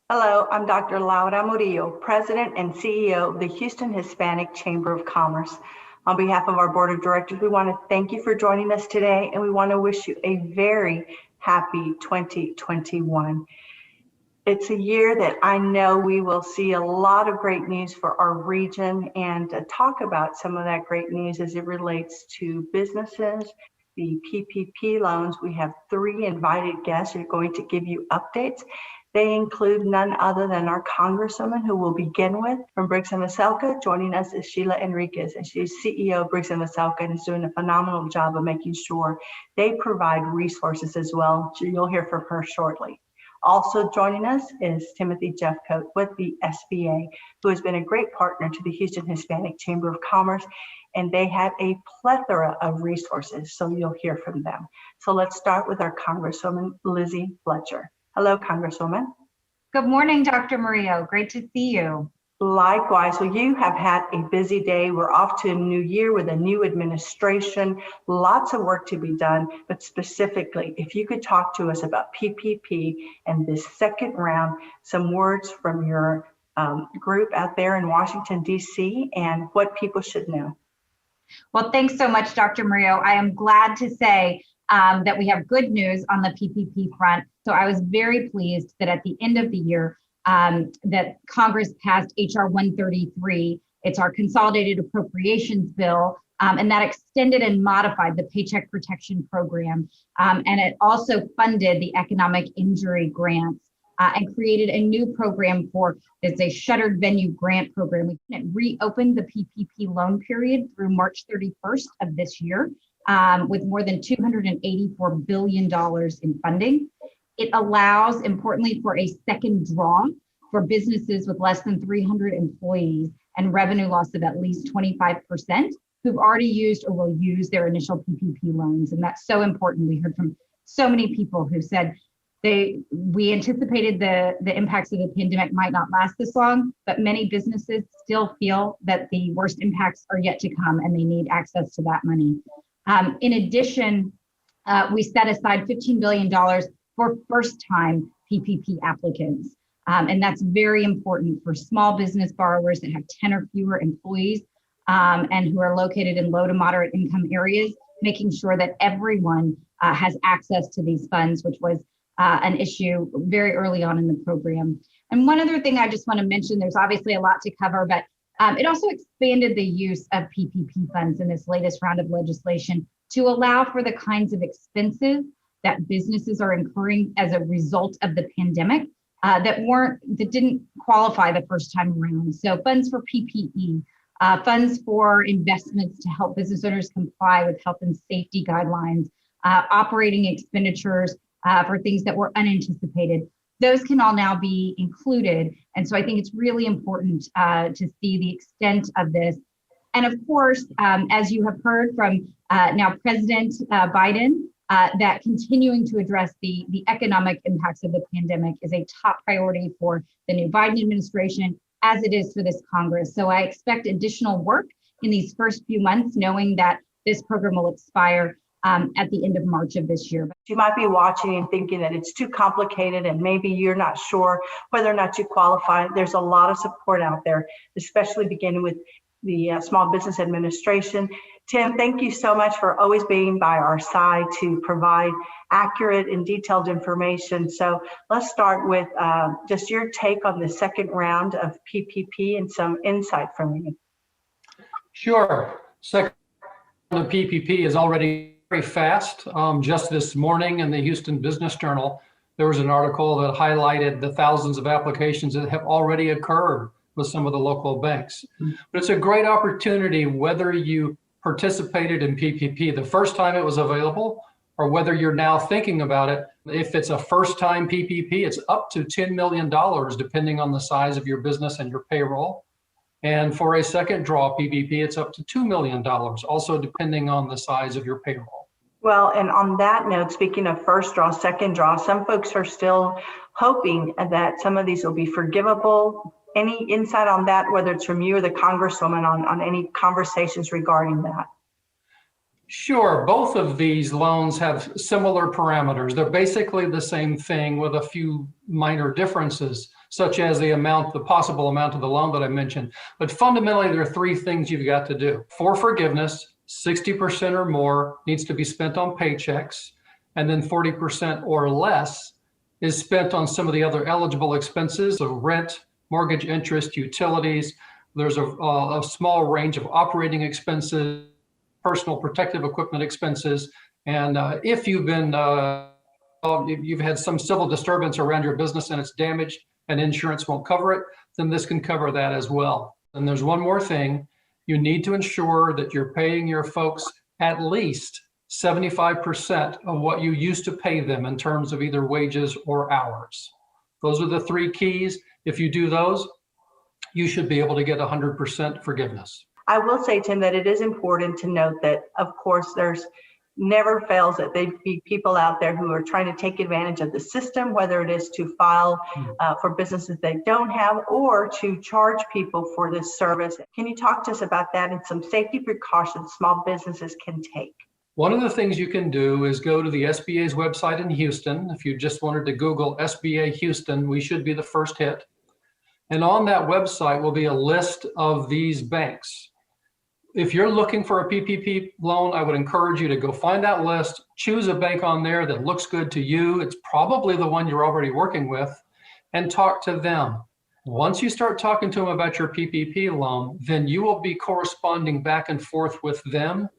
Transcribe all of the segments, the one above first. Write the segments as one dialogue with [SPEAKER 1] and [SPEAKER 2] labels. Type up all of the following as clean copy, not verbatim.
[SPEAKER 1] Hello, I'm Dr. Laura Murillo, President and CEO of the Houston Hispanic Chamber of Commerce. On behalf of our Board of Directors, we want to thank you for joining us today, and we want to wish you a very happy 2021. It's a year that I know we will see a lot of great news for our region, and to talk about some of that great news as it relates to businesses, the PPP loans. We have 3 invited guests who are going to give you updates. They include none other than our Congresswoman, who we'll begin with from Briggs & Veselka. Joining us is Sheila Enriquez, and she's CEO of Briggs & Veselka and is doing a phenomenal job of making sure they provide resources as well. You'll hear from her shortly. Also joining us is Timothy Jeffcoat with the SBA, who has been a great partner to the Houston Hispanic Chamber of Commerce, and they have a plethora of resources, so you'll hear from them. So let's start with our Congresswoman, Lizzie Fletcher. Hello, Congresswoman.
[SPEAKER 2] Good morning, Dr. Murillo. Great to see you.
[SPEAKER 1] Likewise. So you have had a busy day. We're off to a new year with a new administration, lots of work to be done, but specifically, if you could talk to us about PPP and this second round, some words from your group out there in Washington, D.C., and what people should know.
[SPEAKER 2] Well, thanks so much, Dr. Murillo. I am glad to say that we have good news on the PPP front. So I was very pleased that at the end of the year, that Congress passed HR 133. It's our consolidated appropriations bill, and that extended and modified the Paycheck Protection Program. And it also funded the economic injury grants and created a new program it's a shuttered venue grant program. We reopened the PPP loan period through March 31st of this year with more than $284 billion in funding. It allows, importantly, for a second draw for businesses with less than 300 employees and revenue loss of at least 25% who've already used or will use their initial PPP loans. And that's so important. We heard from so many people who said we anticipated the impacts of the pandemic might not last this long, but many businesses still feel that the worst impacts are yet to come and they need access to that money. In addition, we set aside $15 billion for first-time PPP applicants. And that's very important for small business borrowers that have 10 or fewer employees and who are located in low to moderate income areas, making sure that everyone has access to these funds, which was an issue very early on in the program. And one other thing I just want to mention, there's obviously a lot to cover, but it also expanded the use of PPP funds in this latest round of legislation to allow for the kinds of expenses that businesses are incurring as a result of the pandemic that didn't qualify the first time around. So funds for PPE, funds for investments to help business owners comply with health and safety guidelines, operating expenditures for things that were unanticipated. Those can all now be included. And so I think it's really important to see the extent of this. And of course, as you have heard from now President Biden, that continuing to address the economic impacts of the pandemic is a top priority for the new Biden administration, as it is for this Congress. So I expect additional work in these first few months, knowing that this program will expire at the end of March of this year.
[SPEAKER 1] You might be watching and thinking that it's too complicated and maybe you're not sure whether or not you qualify. There's a lot of support out there, especially beginning with the Small Business Administration. Tim, thank you so much for always being by our side to provide accurate and detailed information. So let's start with just your take on the second round of PPP and some insight from you.
[SPEAKER 3] Sure. Second round of PPP is already very fast. Just this morning in the Houston Business Journal, there was an article that highlighted the thousands of applications that have already occurred with some of the local banks. But it's a great opportunity whether you participated in PPP the first time it was available or whether you're now thinking about it. If it's a first time PPP, it's up to $10 million depending on the size of your business and your payroll. And for a second draw PPP, it's up to $2 million, also depending on the size of your payroll.
[SPEAKER 1] Well, and on that note, speaking of first draw, second draw, some folks are still hoping that some of these will be forgivable. Any insight on that, whether it's from you or the Congresswoman, on any conversations regarding that?
[SPEAKER 3] Sure, both of these loans have similar parameters. They're basically the same thing with a few minor differences, such as the possible amount of the loan that I mentioned. But fundamentally, there are three things you've got to do. For forgiveness, 60% or more needs to be spent on paychecks, and then 40% or less is spent on some of the other eligible expenses, so rent, mortgage interest, utilities. There's a small range of operating expenses, personal protective equipment expenses, and if you've had some civil disturbance around your business and it's damaged and insurance won't cover it, then this can cover that as well. And there's one more thing. You need to ensure that you're paying your folks at least 75% of what you used to pay them in terms of either wages or hours. Those are the three keys. If you do those, you should be able to get 100% forgiveness.
[SPEAKER 1] I will say, Tim, that it is important to note that, of course, there's never fails that there be people out there who are trying to take advantage of the system, whether it is to file for businesses they don't have or to charge people for this service. Can you talk to us about that and some safety precautions small businesses can take?
[SPEAKER 3] One of the things you can do is go to the SBA's website in Houston. If you just wanted to Google SBA Houston, we should be the first hit. And on that website will be a list of these banks. If you're looking for a PPP loan, I would encourage you to go find that list, choose a bank on there that looks good to you. It's probably the one you're already working with, and talk to them. Once you start talking to them about your PPP loan, then you will be corresponding back and forth with them,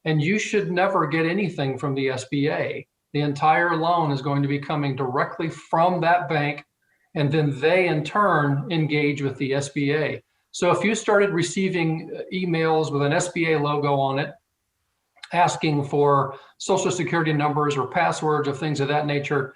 [SPEAKER 3] and you should never get anything from the SBA. The entire loan is going to be coming directly from that bank, and then they in turn engage with the SBA. So if you started receiving emails with an SBA logo on it, asking for social security numbers or passwords or things of that nature,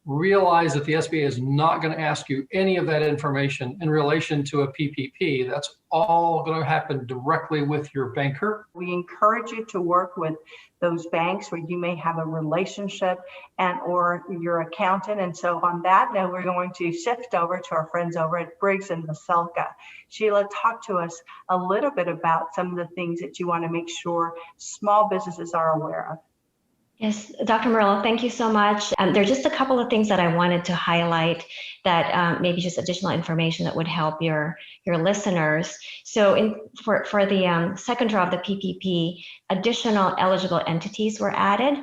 [SPEAKER 3] realize that the SBA is not going to ask you any of that information in relation to a PPP. That's all going to happen directly with your banker.
[SPEAKER 1] We encourage you to work with those banks where you may have a relationship and or your accountant. And so on that note, we're going to shift over to our friends over at Briggs and Maselka. Sheila, talk to us a little bit about some of the things that you want to make sure small businesses are aware of.
[SPEAKER 4] Yes, Dr. Murillo, thank you so much. There are just a couple of things that I wanted to highlight that maybe just additional information that would help your listeners. So for the second draw of the PPP, additional eligible entities were added.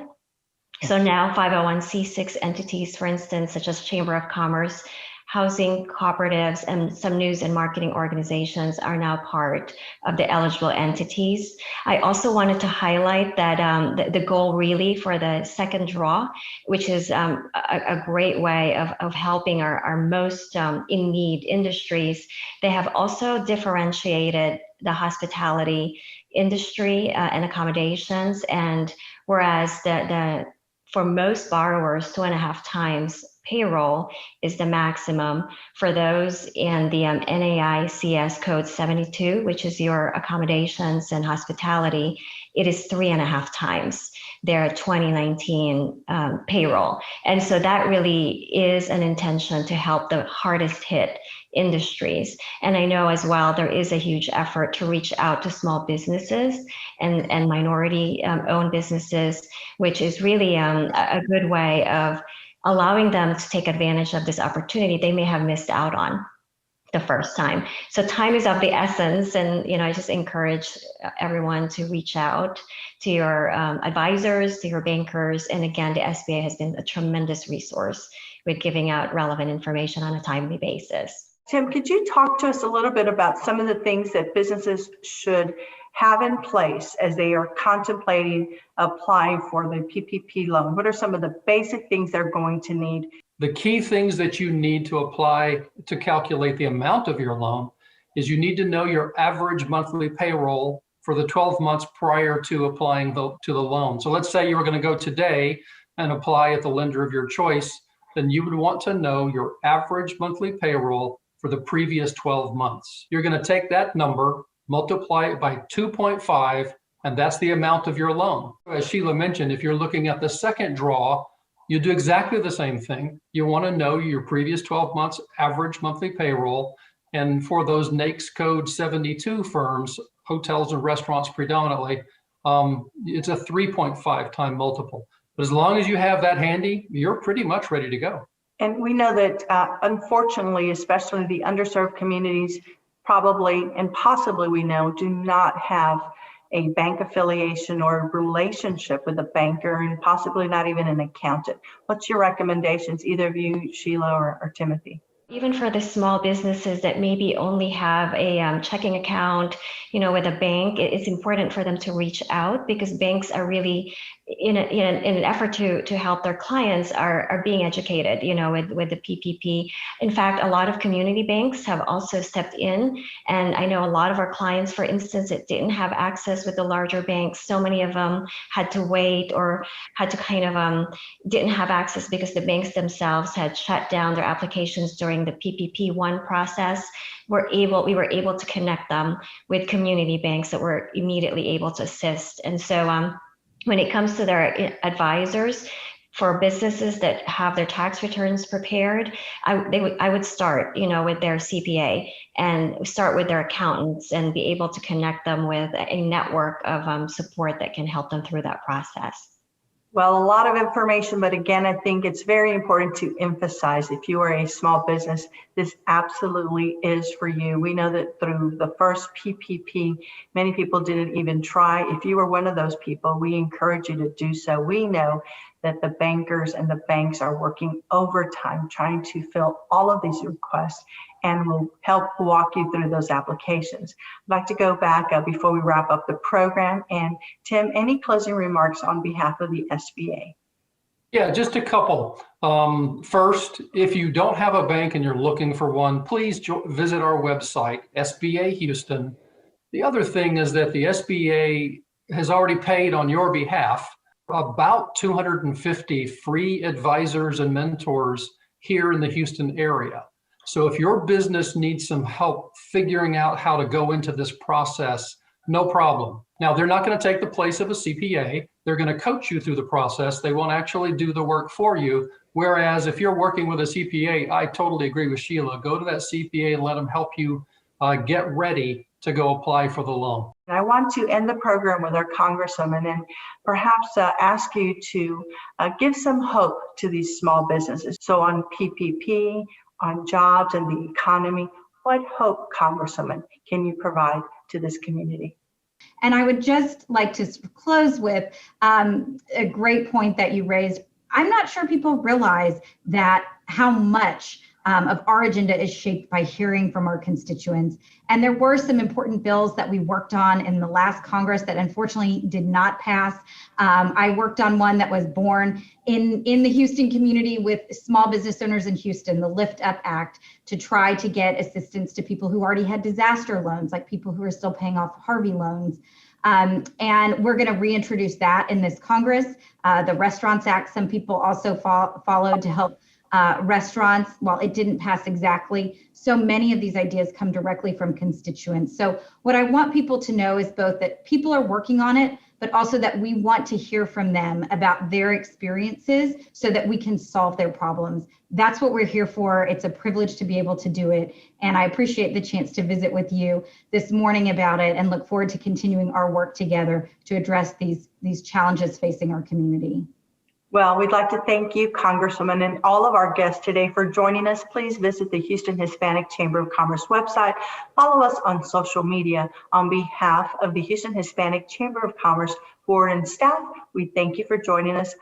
[SPEAKER 4] So now 501c6 entities, for instance, such as Chamber of Commerce, housing cooperatives, and some news and marketing organizations are now part of the eligible entities. I also wanted to highlight that the goal really for the second draw, which is a great way of helping our most in need industries, they have also differentiated the hospitality industry and accommodations. And whereas for most borrowers, 2.5 times payroll is the maximum. For those in the NAICS code 72, which is your accommodations and hospitality, it is 3.5 times their 2019 payroll. And so that really is an intention to help the hardest hit industries. And I know as well, there is a huge effort to reach out to small businesses and minority owned businesses, which is really a good way of allowing them to take advantage of this opportunity they may have missed out on the first time. So time is of the essence. And, I just encourage everyone to reach out to your advisors, to your bankers. And again, the SBA has been a tremendous resource with giving out relevant information on a timely basis.
[SPEAKER 1] Tim, could you talk to us a little bit about some of the things that businesses should have in place as they are contemplating applying for the PPP loan? What are some of the basic things they're going to need?
[SPEAKER 3] The key things that you need to apply to calculate the amount of your loan is you need to know your average monthly payroll for the 12 months prior to applying to the loan. So let's say you were going to go today and apply at the lender of your choice, then you would want to know your average monthly payroll for the previous 12 months. You're going to take that number, multiply it by 2.5, and that's the amount of your loan. As Sheila mentioned, if you're looking at the second draw, you do exactly the same thing. You want to know your previous 12 months average monthly payroll. And for those NAICS code 72 firms, hotels and restaurants predominantly, it's a 3.5 time multiple. But as long as you have that handy, you're pretty much ready to go.
[SPEAKER 1] And we know that unfortunately, especially the underserved communities, probably and possibly we know do not have a bank affiliation or a relationship with a banker, and possibly not even an accountant. What's your recommendations, either of you, Sheila or Timothy?
[SPEAKER 4] Even for the small businesses that maybe only have a checking account, with a bank, it's important for them to reach out, because banks are really in an effort to help their clients are being educated, with the PPP. In fact, a lot of community banks have also stepped in, and I know a lot of our clients, for instance, that didn't have access with the larger banks. So many of them had to wait or had to didn't have access because the banks themselves had shut down their applications during the PPP-1 process. We were able to connect them with community banks that were immediately able to assist. And so when it comes to their advisors for businesses that have their tax returns prepared, I would start, with their CPA and start with their accountants and be able to connect them with a network of support that can help them through that process.
[SPEAKER 1] Well, a lot of information, but again, I think it's very important to emphasize, if you are a small business, this absolutely is for you. We know that through the first PPP, many people didn't even try. If you were one of those people, we encourage you to do so. We know that the bankers and the banks are working overtime trying to fill all of these requests, and will help walk you through those applications. I'd like to go back before we wrap up the program. And Tim, any closing remarks on behalf of the SBA?
[SPEAKER 3] Yeah, just a couple. First, if you don't have a bank and you're looking for one, please visit our website, SBA Houston. The other thing is that the SBA has already paid on your behalf about 250 free advisors and mentors here in the Houston area. So if your business needs some help figuring out how to go into this process, no problem. Now, they're not going to take the place of a CPA. They're going to coach you through the process. They won't actually do the work for you. Whereas if you're working with a CPA, I totally agree with Sheila. Go to that CPA and let them help you get ready to go apply for the loan.
[SPEAKER 1] I want to end the program with our Congresswoman and perhaps ask you to give some hope to these small businesses. So on PPP, on jobs and the economy, what hope, Congresswoman, can you provide to this community?
[SPEAKER 2] And I would just like to close with a great point that you raised. I'm not sure people realize that how much of our agenda is shaped by hearing from our constituents. And there were some important bills that we worked on in the last Congress that unfortunately did not pass. I worked on one that was born in the Houston community with small business owners in Houston, the Lift Up Act, to try to get assistance to people who already had disaster loans, like people who are still paying off Harvey loans. And we're going to reintroduce that in this Congress. The Restaurants Act, some people also followed to help restaurants. While it didn't pass exactly, so many of these ideas come directly from constituents. So what I want people to know is both that people are working on it, but also that we want to hear from them about their experiences so that we can solve their problems. That's what we're here for. It's a privilege to be able to do it. And I appreciate the chance to visit with you this morning about it, and look forward to continuing our work together to address these challenges facing our community.
[SPEAKER 1] Well, we'd like to thank you, Congresswoman, and all of our guests today for joining us. Please visit the Houston Hispanic Chamber of Commerce website. Follow us on social media. On behalf of the Houston Hispanic Chamber of Commerce board and staff, we thank you for joining us.